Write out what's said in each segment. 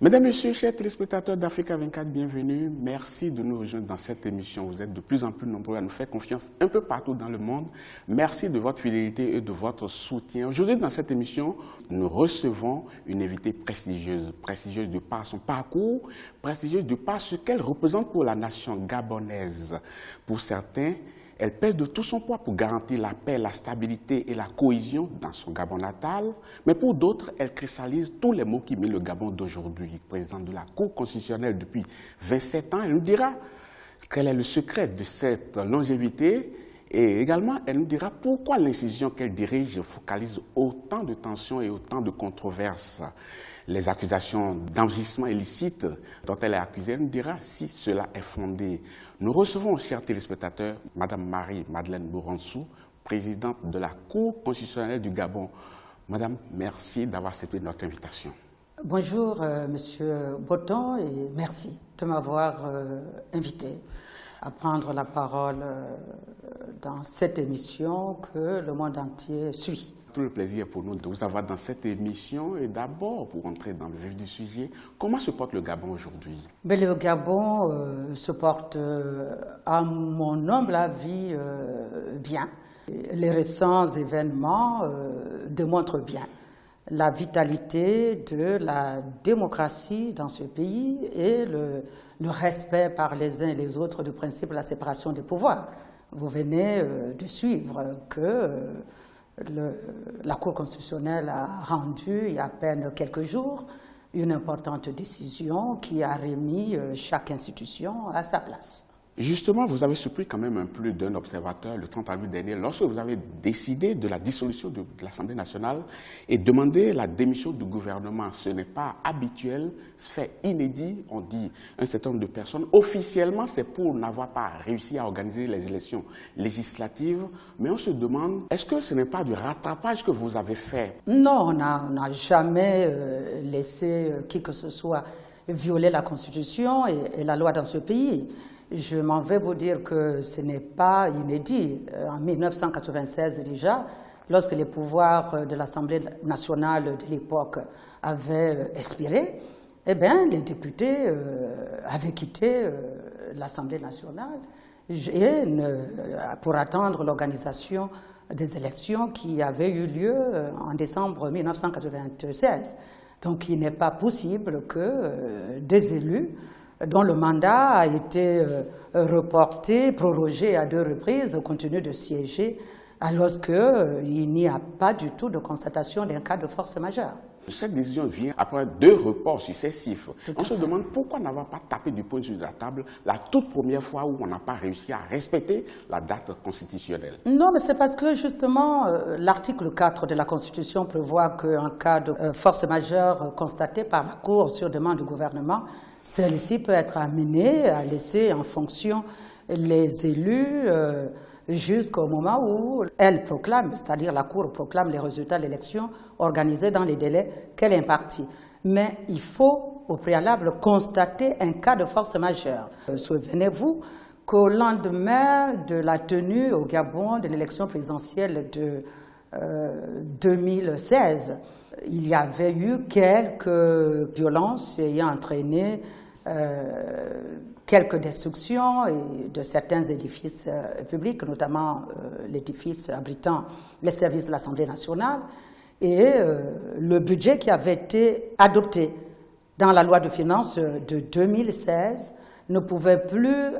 Mesdames, Messieurs, chers téléspectateurs d'Africa 24, bienvenue. Merci de nous rejoindre dans cette émission. Vous êtes de plus en plus nombreux à nous faire confiance un peu partout dans le monde. Merci de votre fidélité et de votre soutien. Aujourd'hui, dans cette émission, nous recevons une invitée prestigieuse. Prestigieuse de par son parcours, prestigieuse de par ce qu'elle représente pour la nation gabonaise. Pour certains, elle pèse de tout son poids pour garantir la paix, la stabilité et la cohésion dans son Gabon natal. Mais pour d'autres, elle cristallise tous les mots qui mettent le Gabon d'aujourd'hui. Présidente de la Cour constitutionnelle depuis 27 ans, elle nous dira quel est le secret de cette longévité. Et également, elle nous dira pourquoi l'institution qu'elle dirige focalise autant de tensions et autant de controverses. Les accusations d'enrichissement illicite dont elle est accusée, elle nous dira si cela est fondé. Nous recevons, chers téléspectateurs, Madame Marie-Madeleine Bouransou, présidente de la Cour constitutionnelle du Gabon. Madame, merci d'avoir accepté notre invitation. Bonjour, Monsieur Boton, et merci de m'avoir invité à prendre la parole dans cette émission que le monde entier suit. Tout le plaisir pour nous de vous avoir dans cette émission. Et d'abord, pour entrer dans le vif du sujet, comment se porte le Gabon aujourd'hui? Le Gabon se porte, à mon humble avis, bien. Les récents événements démontrent bien la vitalité de la démocratie dans ce pays et le respect par les uns et les autres du principe de la séparation des pouvoirs. Vous venez de suivre que la Cour constitutionnelle a rendu, il y a à peine quelques jours, une importante décision qui a remis chaque institution à sa place. Justement, vous avez surpris quand même un peu d'un observateur le 30 avril dernier lorsque vous avez décidé de la dissolution de l'Assemblée nationale et demandé la démission du gouvernement. Ce n'est pas habituel, fait inédit, on dit un certain nombre de personnes. Officiellement, c'est pour n'avoir pas réussi à organiser les élections législatives. Mais on se demande, est-ce que ce n'est pas du rattrapage que vous avez fait? Non, on n'a jamais laissé qui que ce soit violer la Constitution et la loi dans ce pays. Je m'en vais vous dire que ce n'est pas inédit. En 1996 déjà, lorsque les pouvoirs de l'Assemblée nationale de l'époque avaient expiré, eh bien, les députés avaient quitté l'Assemblée nationale pour attendre l'organisation des élections qui avaient eu lieu en décembre 1996. Donc, il n'est pas possible que des élus dont le mandat a été reporté, prorogé à 2 reprises, continue de siéger, alors qu'il n'y a pas du tout de constatation d'un cas de force majeure. Cette décision vient après 2 reports successifs. On se demande pourquoi n'avoir pas tapé du poing sur la table la toute première fois où on n'a pas réussi à respecter la date constitutionnelle. Non, mais c'est parce que justement l'article 4 de la Constitution prévoit qu'en cas de force majeure constatée par la Cour sur demande du gouvernement, celle-ci peut être amenée à laisser en fonction les élus jusqu'au moment où elle proclame, c'est-à-dire la Cour proclame les résultats de l'élection organisés dans les délais qu'elle impartit. Mais il faut au préalable constater un cas de force majeure. Souvenez-vous qu'au lendemain de la tenue au Gabon de l'élection présidentielle de 2016, il y avait eu quelques violences ayant entraîné quelques destructions de certains édifices publics, notamment l'édifice abritant les services de l'Assemblée nationale, et le budget qui avait été adopté dans la loi de finances de 2016 ne pouvait plus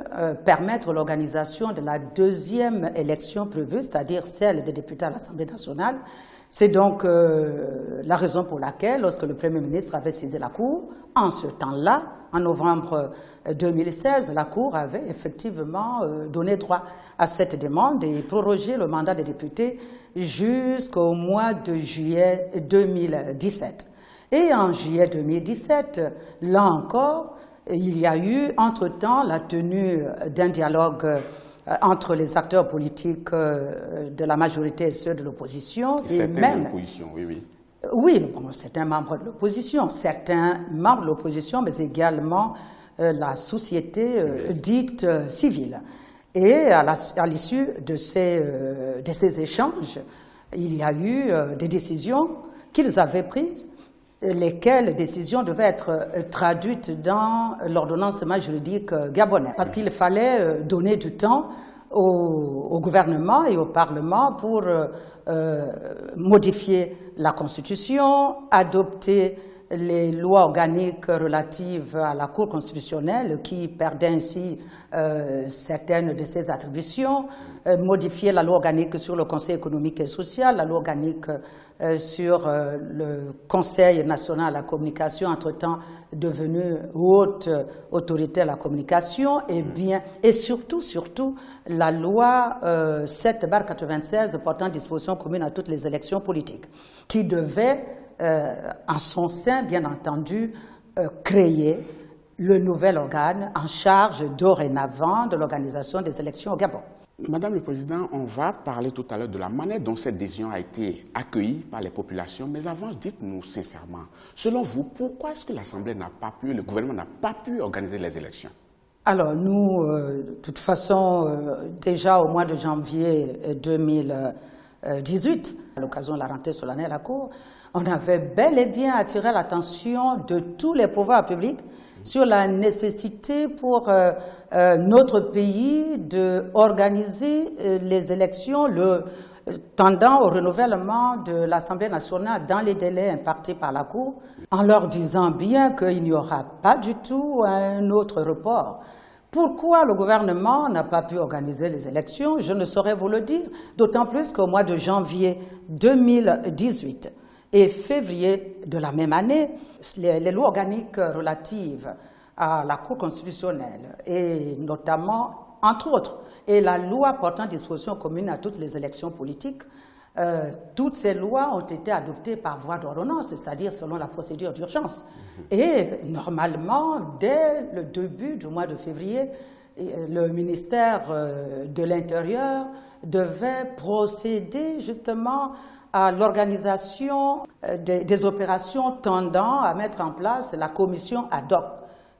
permettre l'organisation de la 2e élection prévue, c'est-à-dire celle des députés à l'Assemblée nationale. C'est donc la raison pour laquelle, lorsque le Premier ministre avait saisi la Cour, en ce temps-là, en novembre 2016, la Cour avait effectivement donné droit à cette demande et prorogé le mandat des députés jusqu'au mois de juillet 2017. Et en juillet 2017, là encore, il y a eu entre-temps la tenue d'un dialogue entre les acteurs politiques de la majorité et ceux de l'opposition. Et même l'opposition, oui, oui. Oui, bon, certains membres de l'opposition, mais également la société dite civile. Et à l'issue de ces échanges, il y a eu des décisions qu'ils avaient prises lesquelles décisions devaient être traduites dans l'ordonnancement juridique gabonais. Parce qu'il fallait donner du temps au gouvernement et au Parlement pour modifier la Constitution, adopter les lois organiques relatives à la Cour constitutionnelle qui perdaient ainsi certaines de ses attributions, modifier la loi organique sur le Conseil économique et social, la loi organique sur le Conseil national à la communication, entre-temps devenu haute autorité à la communication, et surtout la loi 7/96 portant disposition commune à toutes les élections politiques, qui devait en son sein, bien entendu, créer le nouvel organe en charge dorénavant de l'organisation des élections au Gabon. Madame le Président, on va parler tout à l'heure de la manière dont cette décision a été accueillie par les populations, mais avant, dites-nous sincèrement, selon vous, pourquoi est-ce que l'Assemblée n'a pas pu, le gouvernement n'a pas pu organiser les élections? Alors nous, de toute façon, déjà au mois de janvier 2018, à l'occasion de la rentrée solennelle à la Cour, on avait bel et bien attiré l'attention de tous les pouvoirs publics sur la nécessité pour notre pays d'organiser les élections tendant au renouvellement de l'Assemblée nationale dans les délais impartis par la Cour, en leur disant bien qu'il n'y aura pas du tout un autre report. Pourquoi le gouvernement n'a pas pu organiser les élections, je ne saurais vous le dire, d'autant plus qu'au mois de janvier 2018 et février de la même année, les lois organiques relatives à la Cour constitutionnelle et notamment, entre autres, et la loi portant disposition commune à toutes les élections politiques, toutes ces lois ont été adoptées par voie d'ordonnance, c'est-à-dire selon la procédure d'urgence. Et normalement, dès le début du mois de février, le ministère de l'Intérieur devait procéder justement à l'organisation des opérations tendant à mettre en place la commission ad hoc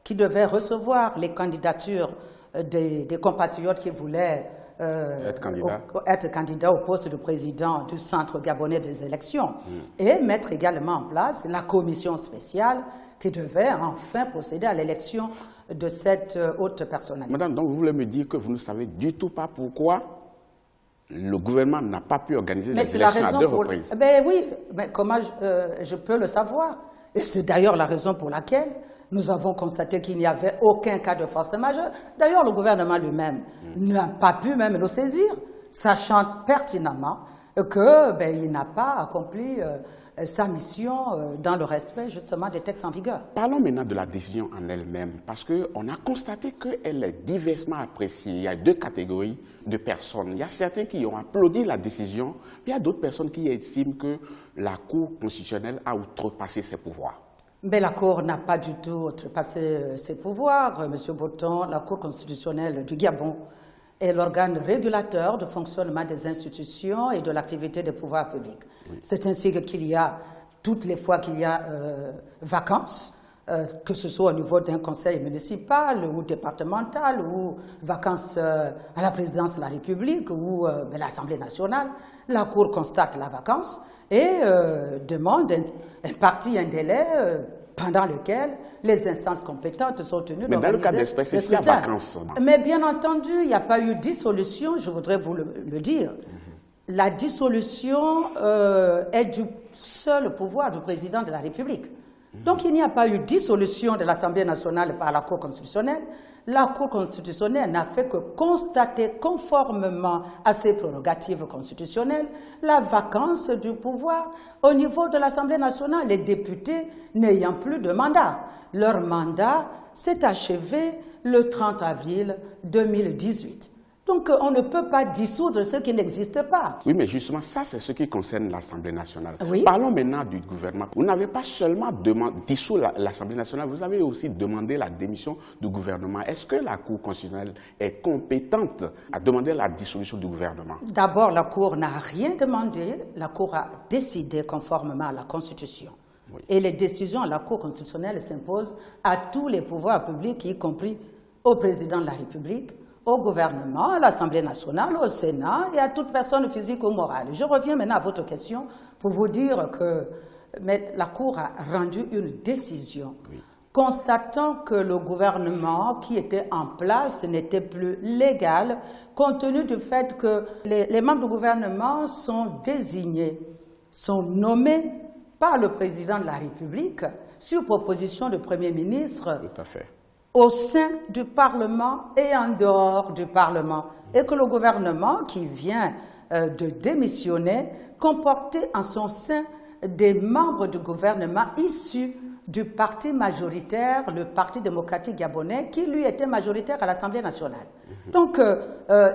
qui devait recevoir les candidatures des compatriotes qui voulaient être candidats au poste de président du Centre gabonais des élections et mettre également en place la commission spéciale qui devait enfin procéder à l'élection de cette haute personnalité. Madame, donc vous voulez me dire que vous ne savez du tout pas pourquoi le gouvernement n'a pas pu organiser les élections à deux reprises? Ben oui, mais comment je peux le savoir? Et c'est d'ailleurs la raison pour laquelle nous avons constaté qu'il n'y avait aucun cas de force majeure. D'ailleurs, le gouvernement lui-même n'a pas pu même nous saisir, sachant pertinemment qu'il n'a pas accompli sa mission dans le respect justement des textes en vigueur. Parlons maintenant de la décision en elle-même, parce qu'on a constaté qu'elle est diversement appréciée. Il y a deux catégories de personnes. Il y a certains qui ont applaudi la décision, puis il y a d'autres personnes qui estiment que la Cour constitutionnelle a outrepassé ses pouvoirs. Mais la Cour n'a pas du tout outrepassé ses pouvoirs, M. Boton. La Cour constitutionnelle du Gabon est l'organe régulateur du fonctionnement des institutions et de l'activité des pouvoirs publics. Oui. C'est ainsi qu'il y a, toutes les fois qu'il y a vacances, que ce soit au niveau d'un conseil municipal ou départemental, ou vacances à la présidence de la République ou l'Assemblée nationale, la Cour constate la vacance et demande, impartit un délai pendant lequel les instances compétentes sont tenues d'organiser. Mais dans le cas d'espèce, il y a vacances. Mais bien entendu, il n'y a pas eu dissolution, je voudrais vous le dire. La dissolution est du seul pouvoir du président de la République. Donc il n'y a pas eu dissolution de l'Assemblée nationale par la Cour constitutionnelle. La Cour constitutionnelle n'a fait que constater conformément à ses prérogatives constitutionnelles la vacance du pouvoir au niveau de l'Assemblée nationale, les députés n'ayant plus de mandat. Leur mandat s'est achevé le 30 avril 2018. Donc on ne peut pas dissoudre ce qui n'existe pas. Oui, mais justement, ça c'est ce qui concerne l'Assemblée nationale. Oui. Parlons maintenant du gouvernement. Vous n'avez pas seulement dissous l'Assemblée nationale, vous avez aussi demandé la démission du gouvernement. Est-ce que la Cour constitutionnelle est compétente à demander la dissolution du gouvernement? D'abord, la Cour n'a rien demandé. La Cour a décidé conformément à la Constitution. Oui. Et les décisions de la Cour constitutionnelle s'imposent à tous les pouvoirs publics, y compris au président de la République, au gouvernement, à l'Assemblée nationale, au Sénat et à toute personne physique ou morale. Je reviens maintenant à votre question pour vous dire que mais la Cour a rendu une décision constatant que le gouvernement qui était en place n'était plus légal, compte tenu du fait que les membres du gouvernement sont désignés, sont nommés par le président de la République sur proposition du Premier ministre. Tout à fait. Au sein du Parlement et en dehors du Parlement. Et que le gouvernement qui vient de démissionner comportait en son sein des membres du gouvernement issus du parti majoritaire, le Parti démocratique gabonais, qui lui était majoritaire à l'Assemblée nationale. Donc,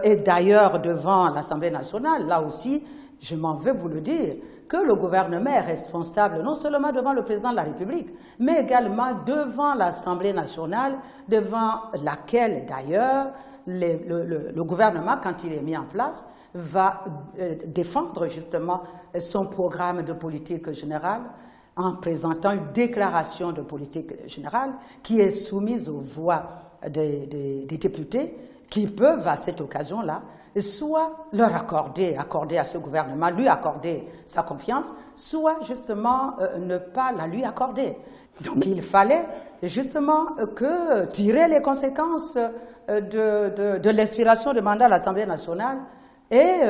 et d'ailleurs devant l'Assemblée nationale, là aussi, je m'en vais vous le dire, que le gouvernement est responsable non seulement devant le président de la République, mais également devant l'Assemblée nationale, devant laquelle d'ailleurs le gouvernement, quand il est mis en place, va défendre justement son programme de politique générale en présentant une déclaration de politique générale qui est soumise aux voix des députés qui peuvent à cette occasion-là soit leur accorder à ce gouvernement, lui accorder sa confiance, soit justement ne pas la lui accorder. Donc il fallait justement tirer les conséquences de l'expiration du mandat à l'Assemblée nationale et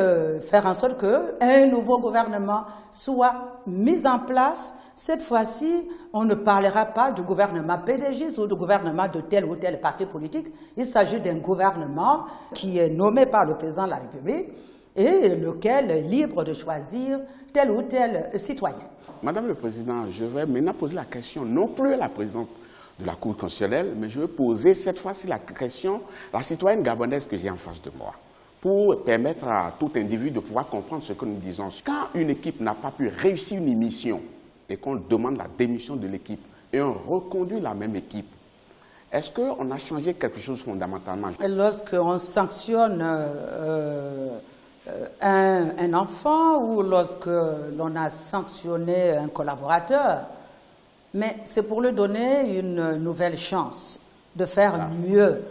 faire en sorte qu'un nouveau gouvernement soit mis en place. Cette fois-ci, on ne parlera pas du gouvernement PDG ou du gouvernement de tel ou tel parti politique. Il s'agit d'un gouvernement qui est nommé par le président de la République et lequel est libre de choisir tel ou tel citoyen. Madame le Président, je vais maintenant poser la question, non plus à la présidente de la Cour constitutionnelle, mais je vais poser cette fois-ci la question à la citoyenne gabonaise que j'ai en face de moi, pour permettre à tout individu de pouvoir comprendre ce que nous disons. Quand une équipe n'a pas pu réussir une mission et qu'on demande la démission de l'équipe et on reconduit la même équipe, est-ce qu'on a changé quelque chose fondamentalement? Lorsqu'on sanctionne un enfant ou lorsque l'on a sanctionné un collaborateur, mais c'est pour lui donner une nouvelle chance de faire mieux.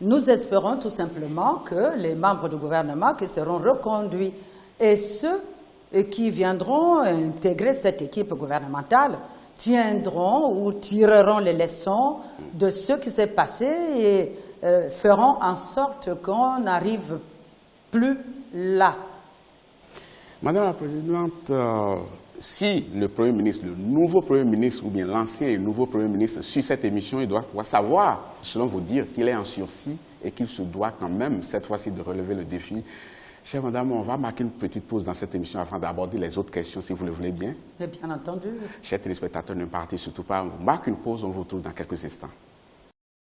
Nous espérons tout simplement que les membres du gouvernement qui seront reconduits et ceux qui viendront intégrer cette équipe gouvernementale tiendront ou tireront les leçons de ce qui s'est passé et feront en sorte qu'on n'arrive plus là. Madame la Présidente, si le Premier ministre, le nouveau Premier ministre ou bien l'ancien et nouveau Premier ministre suit cette émission, il doit pouvoir savoir, selon vous dire, qu'il est en sursis et qu'il se doit quand même cette fois-ci de relever le défi. Chère Madame, on va marquer une petite pause dans cette émission avant d'aborder les autres questions, si vous le voulez bien. Bien entendu. Chers téléspectateurs, ne partez surtout pas. On marque une pause, on vous retrouve dans quelques instants.